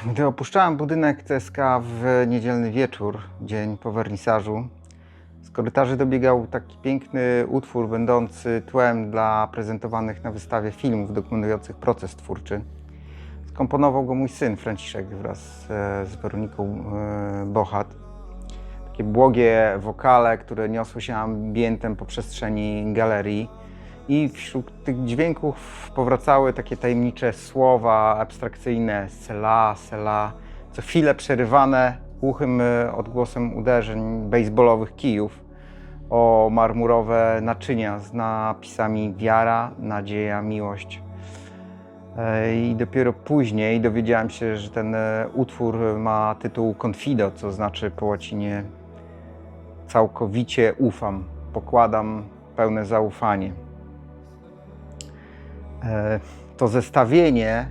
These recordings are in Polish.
Gdy opuszczałem budynek CSK w niedzielny wieczór, dzień po wernisażu, z korytarzy dobiegał taki piękny utwór będący tłem dla prezentowanych na wystawie filmów dokumentujących proces twórczy. Skomponował go mój syn Franciszek wraz z Weroniką Bochat. Takie błogie wokale, które niosły się ambientem po przestrzeni galerii. I wśród tych dźwięków powracały takie tajemnicze słowa abstrakcyjne Sela, Sela, co chwilę przerywane głuchym odgłosem uderzeń baseballowych kijów o marmurowe naczynia z napisami wiara, nadzieja, miłość. I dopiero później dowiedziałem się, że ten utwór ma tytuł Confido, co znaczy po łacinie całkowicie ufam, pokładam pełne zaufanie. To zestawienie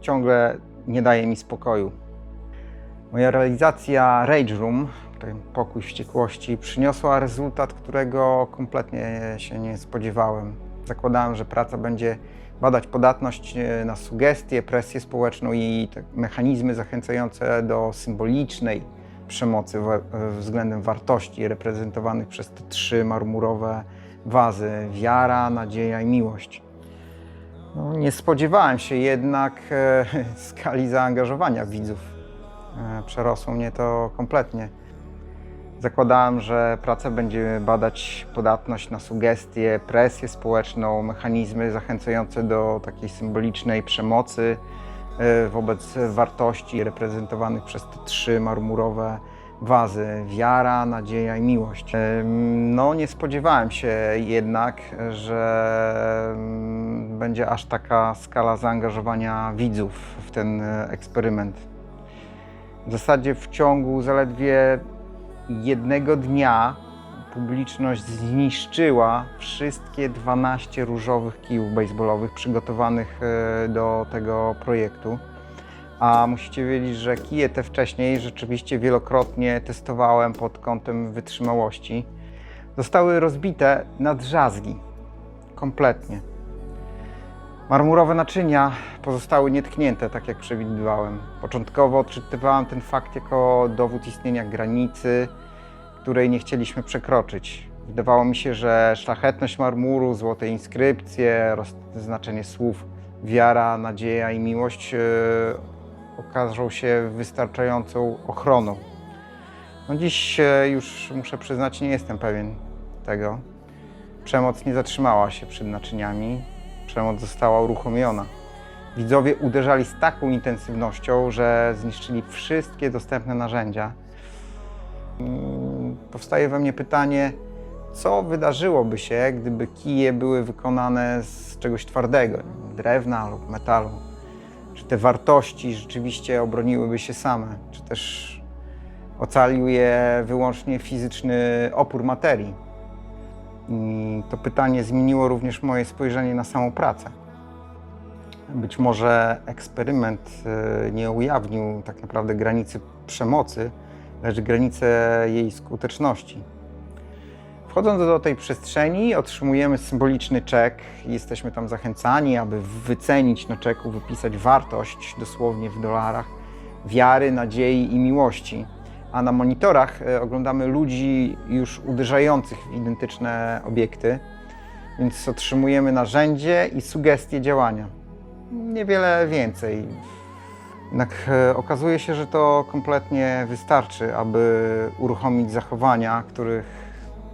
ciągle nie daje mi spokoju. Moja realizacja Rage Room, ten pokój wściekłości, przyniosła rezultat, którego kompletnie się nie spodziewałem. Zakładałem, że praca będzie badać podatność na sugestie, presję społeczną i te mechanizmy zachęcające do symbolicznej przemocy względem wartości reprezentowanych przez te trzy marmurowe wazy: wiara, nadzieja i miłość. No, nie spodziewałem się jednak skali zaangażowania widzów. Przerosło mnie to kompletnie. Zakładałem, że praca będzie badać podatność na sugestie, presję społeczną, mechanizmy zachęcające do takiej symbolicznej przemocy wobec wartości reprezentowanych przez te trzy marmurowe wazy: wiara, nadzieja i miłość. No, nie spodziewałem się jednak, że będzie aż taka skala zaangażowania widzów w ten eksperyment. W zasadzie w ciągu zaledwie jednego dnia publiczność zniszczyła wszystkie 12 różowych kijów baseballowych przygotowanych do tego projektu. A musicie wiedzieć, że kije te wcześniej rzeczywiście wielokrotnie testowałem pod kątem wytrzymałości. Zostały rozbite na drzazgi. Kompletnie. Marmurowe naczynia pozostały nietknięte, tak jak przewidywałem. Początkowo odczytywałem ten fakt jako dowód istnienia granicy, której nie chcieliśmy przekroczyć. Wydawało mi się, że szlachetność marmuru, złote inskrypcje, znaczenie słów wiara, nadzieja i miłość okażą się wystarczającą ochroną. No dziś już muszę przyznać, nie jestem pewien tego. Przemoc nie zatrzymała się przed naczyniami. Przemoc została uruchomiona. Widzowie uderzali z taką intensywnością, że zniszczyli wszystkie dostępne narzędzia. Powstaje we mnie pytanie, co wydarzyłoby się, gdyby kije były wykonane z czegoś twardego, drewna lub metalu? Czy te wartości rzeczywiście obroniłyby się same? Czy też ocalił je wyłącznie fizyczny opór materii? I to pytanie zmieniło również moje spojrzenie na samą pracę. Być może eksperyment nie ujawnił tak naprawdę granicy przemocy, lecz granice jej skuteczności. Wchodząc do tej przestrzeni, otrzymujemy symboliczny czek i jesteśmy tam zachęcani, aby wycenić na czeku, wypisać wartość, dosłownie w dolarach, wiary, nadziei i miłości. A na monitorach oglądamy ludzi już uderzających w identyczne obiekty, więc otrzymujemy narzędzie i sugestie działania. Niewiele więcej. Jednak okazuje się, że to kompletnie wystarczy, aby uruchomić zachowania, których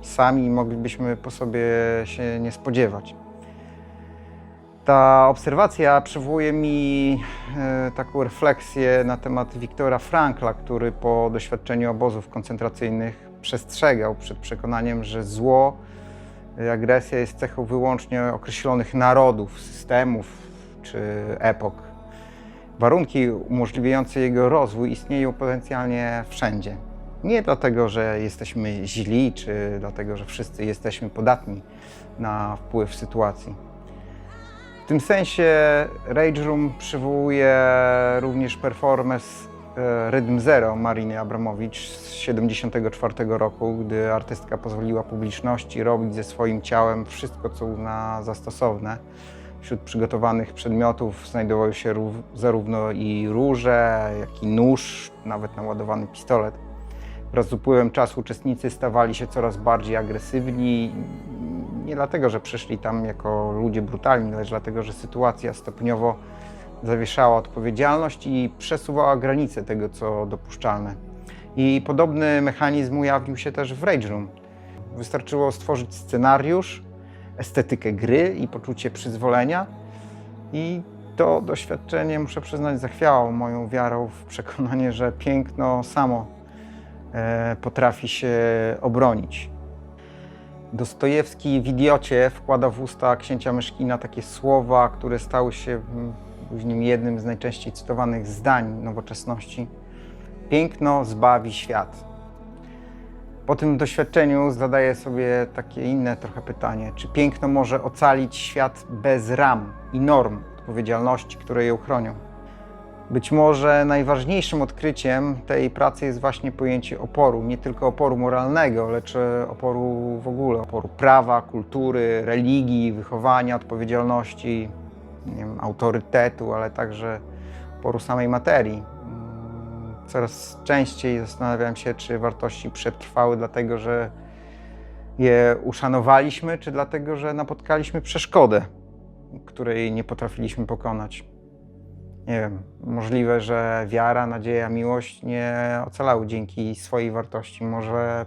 sami moglibyśmy po sobie się nie spodziewać. Ta obserwacja przywołuje mi taką refleksję na temat Wiktora Frankla, który po doświadczeniu obozów koncentracyjnych przestrzegał przed przekonaniem, że zło, agresja jest cechą wyłącznie określonych narodów, systemów czy epok. Warunki umożliwiające jego rozwój istnieją potencjalnie wszędzie. Nie dlatego, że jesteśmy źli, czy dlatego, że wszyscy jesteśmy podatni na wpływ sytuacji. W tym sensie Rage Room przywołuje również performance Rhythm Zero Mariny Abramowicz z 1974 roku, gdy artystka pozwoliła publiczności robić ze swoim ciałem wszystko, co uzna za stosowne. W Wśród przygotowanych przedmiotów znajdowały się zarówno i róże, jak i nóż, nawet naładowany pistolet. Wraz z upływem czasu uczestnicy stawali się coraz bardziej agresywni. Nie dlatego, że przyszli tam jako ludzie brutalni, lecz dlatego, że sytuacja stopniowo zawieszała odpowiedzialność i przesuwała granice tego, co dopuszczalne. I podobny mechanizm ujawnił się też w Rage Room. Wystarczyło stworzyć scenariusz, estetykę gry i poczucie przyzwolenia. I to doświadczenie, muszę przyznać, zachwiało moją wiarą w przekonanie, że piękno samo potrafi się obronić. Dostojewski w Idiocie wkłada w usta księcia Myszkina takie słowa, które stały się później jednym z najczęściej cytowanych zdań nowoczesności. Piękno zbawi świat. Po tym doświadczeniu zadaję sobie takie inne trochę pytanie. Czy piękno może ocalić świat bez ram i norm odpowiedzialności, które ją chronią? Być może najważniejszym odkryciem tej pracy jest właśnie pojęcie oporu. Nie tylko oporu moralnego, lecz oporu w ogóle. Oporu prawa, kultury, religii, wychowania, odpowiedzialności, nie wiem, autorytetu, ale także oporu samej materii. Coraz częściej zastanawiam się, czy wartości przetrwały dlatego, że je uszanowaliśmy, czy dlatego, że napotkaliśmy przeszkodę, której nie potrafiliśmy pokonać. Nie wiem, możliwe, że wiara, nadzieja, miłość nie ocalały dzięki swojej wartości. Może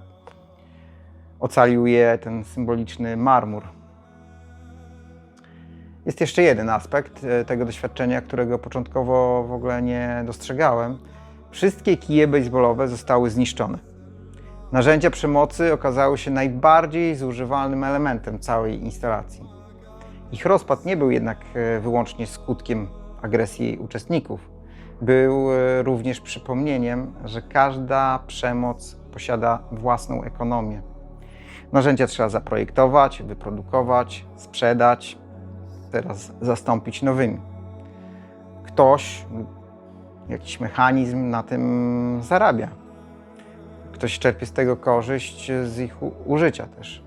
ocalił je ten symboliczny marmur. Jest jeszcze jeden aspekt tego doświadczenia, którego początkowo w ogóle nie dostrzegałem. Wszystkie kije baseballowe zostały zniszczone. Narzędzia przemocy okazały się najbardziej zużywalnym elementem całej instalacji. Ich rozpad nie był jednak wyłącznie skutkiem agresji uczestników. Był również przypomnieniem, że każda przemoc posiada własną ekonomię. Narzędzia trzeba zaprojektować, wyprodukować, sprzedać, teraz zastąpić nowymi. Ktoś, jakiś mechanizm na tym zarabia. Ktoś czerpie z tego korzyść, z ich użycia też.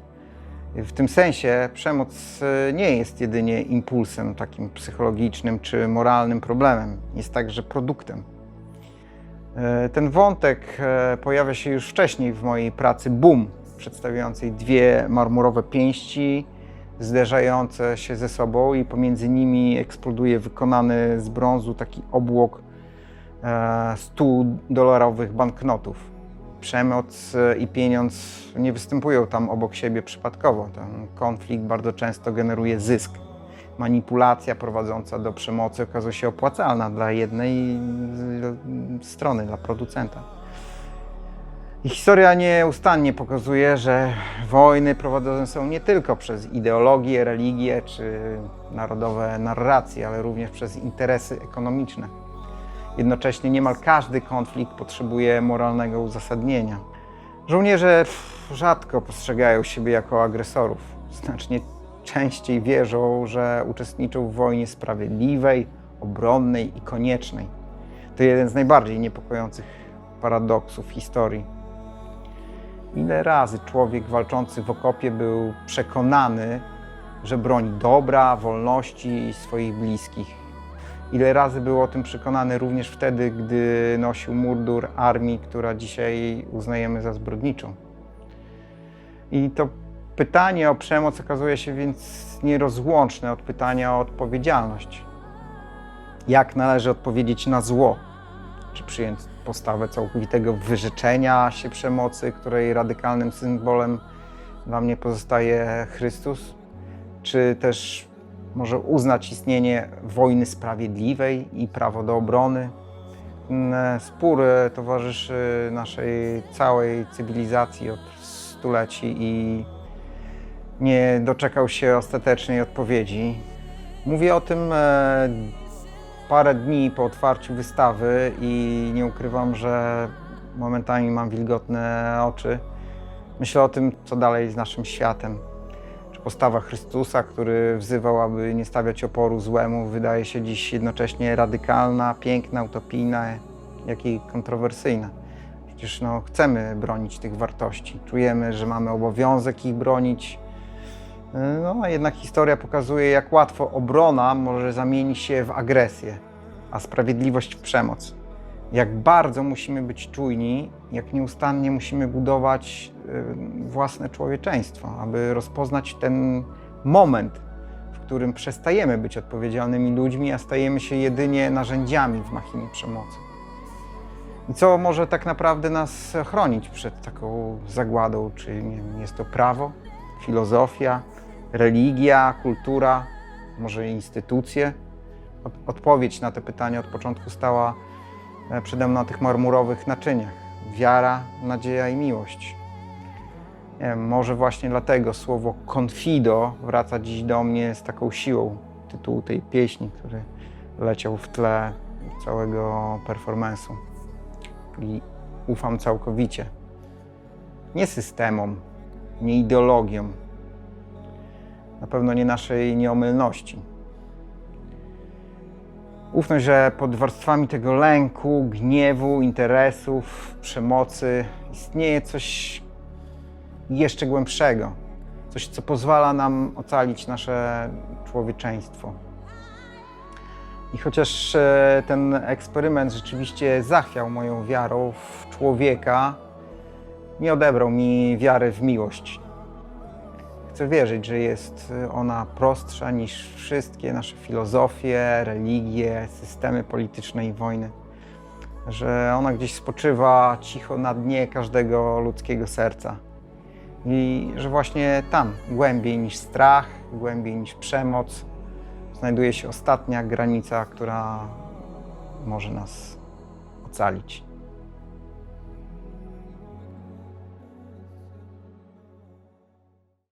W tym sensie przemoc nie jest jedynie impulsem takim psychologicznym czy moralnym problemem. Jest także produktem. Ten wątek pojawia się już wcześniej w mojej pracy Boom, przedstawiającej dwie marmurowe pięści zderzające się ze sobą i pomiędzy nimi eksploduje wykonany z brązu taki obłok $100 banknotów. Przemoc i pieniądz nie występują tam obok siebie przypadkowo. Ten konflikt bardzo często generuje zysk. Manipulacja prowadząca do przemocy okazuje się opłacalna dla jednej strony, dla producenta. I historia nieustannie pokazuje, że wojny prowadzone są nie tylko przez ideologię, religię czy narodowe narracje, ale również przez interesy ekonomiczne. Jednocześnie niemal każdy konflikt potrzebuje moralnego uzasadnienia. Żołnierze rzadko postrzegają siebie jako agresorów. Znacznie częściej wierzą, że uczestniczą w wojnie sprawiedliwej, obronnej i koniecznej. To jeden z najbardziej niepokojących paradoksów historii. Ile razy człowiek walczący w okopie był przekonany, że broni dobra, wolności i swoich bliskich. Ile razy był o tym przekonany również wtedy, gdy nosił mundur armii, która dzisiaj uznajemy za zbrodniczą. I to pytanie o przemoc okazuje się więc nierozłączne od pytania o odpowiedzialność. Jak należy odpowiedzieć na zło? Czy przyjąć postawę całkowitego wyrzeczenia się przemocy, której radykalnym symbolem dla mnie pozostaje Chrystus? Czy też może uznać istnienie wojny sprawiedliwej i prawo do obrony? Ten spór towarzyszy naszej całej cywilizacji od stuleci i nie doczekał się ostatecznej odpowiedzi. Mówię o tym parę dni po otwarciu wystawy i nie ukrywam, że momentami mam wilgotne oczy. Myślę o tym, co dalej z naszym światem. Czy postawa Chrystusa, który wzywał, aby nie stawiać oporu złemu, wydaje się dziś jednocześnie radykalna, piękna, utopijna, jak i kontrowersyjna. Przecież chcemy bronić tych wartości. Czujemy, że mamy obowiązek ich bronić. No, a jednak historia pokazuje, jak łatwo obrona może zamienić się w agresję, a sprawiedliwość w przemoc. Jak bardzo musimy być czujni, jak nieustannie musimy budować własne człowieczeństwo, aby rozpoznać ten moment, w którym przestajemy być odpowiedzialnymi ludźmi, a stajemy się jedynie narzędziami w machinie przemocy. I co może tak naprawdę nas chronić przed taką zagładą? Czy nie wiem, jest to prawo, filozofia, religia, kultura, może instytucje? Odpowiedź na te pytania od początku stała przede mną na tych marmurowych naczyniach. Wiara, nadzieja i miłość. Nie wiem, może właśnie dlatego słowo confido wraca dziś do mnie z taką siłą. Tytułu tej pieśni, który leciał w tle całego performance'u. I ufam całkowicie. Nie systemom, nie ideologiom. Na pewno nie naszej nieomylności. Ufność, że pod warstwami tego lęku, gniewu, interesów, przemocy istnieje coś jeszcze głębszego. Coś, co pozwala nam ocalić nasze człowieczeństwo. I chociaż ten eksperyment rzeczywiście zachwiał moją wiarą w człowieka, nie odebrał mi wiary w miłość. Chcę wierzyć, że jest ona prostsza niż wszystkie nasze filozofie, religie, systemy polityczne i wojny. Że ona gdzieś spoczywa cicho na dnie każdego ludzkiego serca. I że właśnie tam, głębiej niż strach, głębiej niż przemoc, znajduje się ostatnia granica, która może nas ocalić.